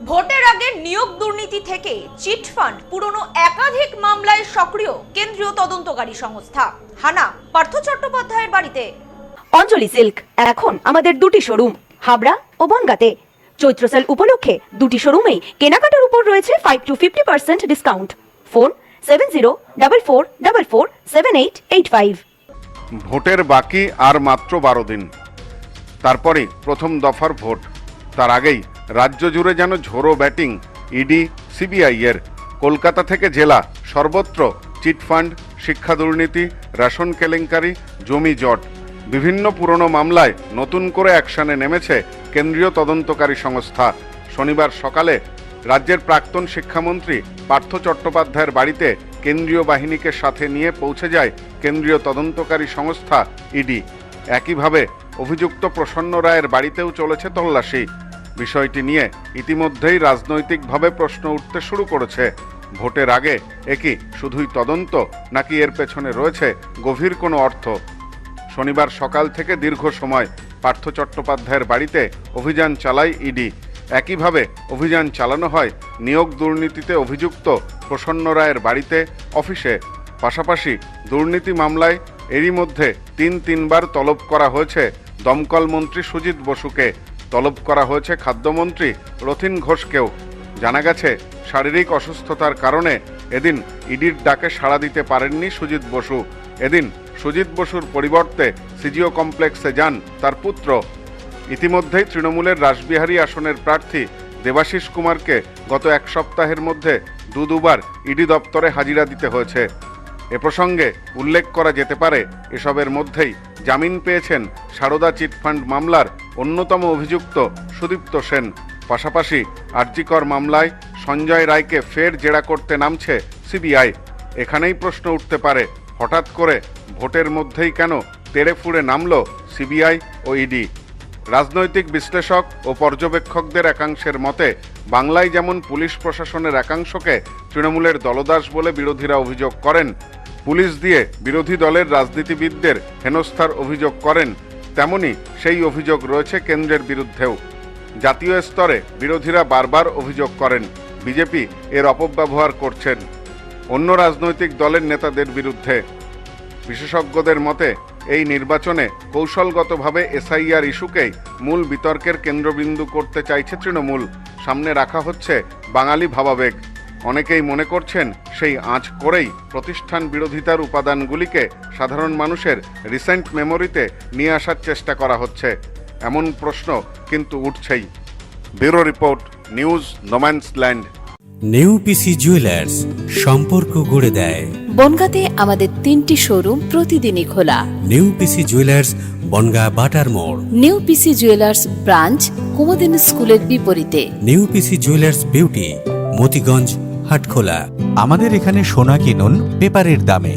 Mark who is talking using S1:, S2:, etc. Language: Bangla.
S1: ভোটের আগে নিয়োগ দুর্নীতি থেকে চিটফান্ড পুরনো একাধিক মামলায় সক্রিয় কেন্দ্রীয় তদন্তকারী সংস্থা। হানা পার্থ চট্টোপাধ্যায়ের বাড়িতে।
S2: অঞ্জলি সিল্ক এখন আমাদের দুটি শোরুম, হাবড়া ও বনগাঁতে। চৈত্র সেল উপলক্ষে দুটি শোরুমেই কেনাকাটার উপর রয়েছে 5 to 50% ডিসকাউন্ট। ফোন 7044447885।
S3: ভোটের বাকি আর মাত্র 12 দিন, তারপরে প্রথম দফার ভোট। তার আগেই রাজ্য জুড়ে যেন ঝোড়ো ব্যাটিং ইডি সিবিআই এর। কলকাতা থেকে জেলা সর্বত্র চিটফান্ড, শিক্ষা দুর্নীতি, রেশন কেলেঙ্কারি, জমি জট, বিভিন্ন পুরনো মামলায় নতুন করে অ্যাকশনে নেমেছে কেন্দ্রীয় তদন্তকারী সংস্থা। শনিবার সকালে রাজ্যের প্রাক্তন শিক্ষামন্ত্রী পার্থ চট্টোপাধ্যায়ের বাড়িতে কেন্দ্রীয় বাহিনীকে সাথে নিয়ে পৌঁছে যায় কেন্দ্রীয় তদন্তকারী সংস্থা ইডি। একইভাবে অভিযুক্ত প্রসন্ন রায়ের বাড়িতেও চলেছে তল্লাশি। বিষয়টি নিয়ে ইতিমধ্যেই রাজনৈতিকভাবে প্রশ্ন উঠতে শুরু করেছে। ভোটের আগে একই শুধুই তদন্ত, নাকি এর পেছনে রয়েছে গভীর কোনো অর্থ? শনিবার সকাল থেকে দীর্ঘ সময় পার্থ চট্টোপাধ্যায়ের বাড়িতে অভিযান চালায় ইডি। একইভাবে অভিযান চালানো হয় নিয়োগ দুর্নীতিতে অভিযুক্ত প্রসন্ন রায়ের বাড়িতে, অফিসে। পাশাপাশি দুর্নীতি মামলায় এরই মধ্যে তিনবার তলব করা হয়েছে দমকল মন্ত্রী সুজিত বসুকে, তলব করা হয়েছে খাদ্যমন্ত্রী রথীন ঘোষকেও। জানা গেছে শারীরিক অসুস্থতার কারণে এদিন ইডির ডাকে সাড়া দিতে পারেননি সুজিত বসু। এদিন সুজিত বসুর পরিবর্তে সিজিও কমপ্লেক্সে যান তার পুত্র। ইতিমধ্যেই তৃণমূলের রাসবিহারী আসনের প্রার্থী দেবাশিস কুমারকে গত এক সপ্তাহের মধ্যে দুবার ইডি দপ্তরে হাজিরা দিতে হয়েছে। এ প্রসঙ্গে উল্লেখ করা যেতে পারে, এসবের মধ্যেই জামিন পেয়েছেন সারদা চিটফান্ড মামলার অন্যতম অভিযুক্ত সুদীপ্ত সেন। পাশাপাশি আরজিকর মামলায় সঞ্জয় রায়কে ফের জেরা করতে নামছে সিবিআই। এখানেই প্রশ্ন উঠতে পারে, হঠাৎ করে ভোটের মধ্যেই কেন তেড়ে ফুড়ে নামল সিবিআই ও ইডি? রাজনৈতিক বিশ্লেষক ও পর্যবেক্ষকদের একাংশের মতে, বাংলায় যেমন পুলিশ প্রশাসনের একাংশকে তৃণমূলের দলদাস বলে বিরোধীরা অভিযোগ করেন, পুলিশ দিয়ে বিরোধী দলের রাজনীতিবিদদের হেনস্থার অভিযোগ করেন, তেমনি সেই অভিযোগ রয়েছে কেন্দ্রের বিরুদ্ধেও। জাতীয় স্তরে বিরোধীরা বারবার অভিযোগ করেন বিজেপি এর অপব্যবহার করছেন অন্য রাজনৈতিক দলের নেতাদের বিরুদ্ধে। বিশেষজ্ঞদের মতে, এই নির্বাচনে কৌশলগতভাবে এসআইআর ইস্যুকেই মূল বিতর্কের কেন্দ্রবিন্দু করতে চাইছে তৃণমূল। সামনে রাখা হচ্ছে বাঙালি ভাবাবেগ। অনেকেই মনে করছেন সেই আঁচ করেই প্রতিষ্ঠান বিরোধিতার উপাদানগুলিকে সাধারণ মানুষের রিসেন্ট মেমোরিতে নিয়ে আসার চেষ্টা করা হচ্ছে। এমন প্রশ্ন কিন্তু উঠছেই। Bureau report, news no man's land.
S4: New PC jewellers, সম্পর্ক গড়ে দেয়।
S5: বনগাঁতে আমাদের 3টি শোরুম প্রতিদিনই খোলা।
S4: নেউপিসি জুয়েলার্স, বনগাঁ বাটার মোড়।
S5: নেউপিসি জুয়েলার্স ব্রাঞ্চ কুমুদিনী স্কুলের বিপরীতে।
S4: নেউপিসি জুয়েলার্স বিউটি, মতিগঞ্জ, হাটখোলা।
S6: আমাদের এখানে সোনা কিনুন পেপারের দামে।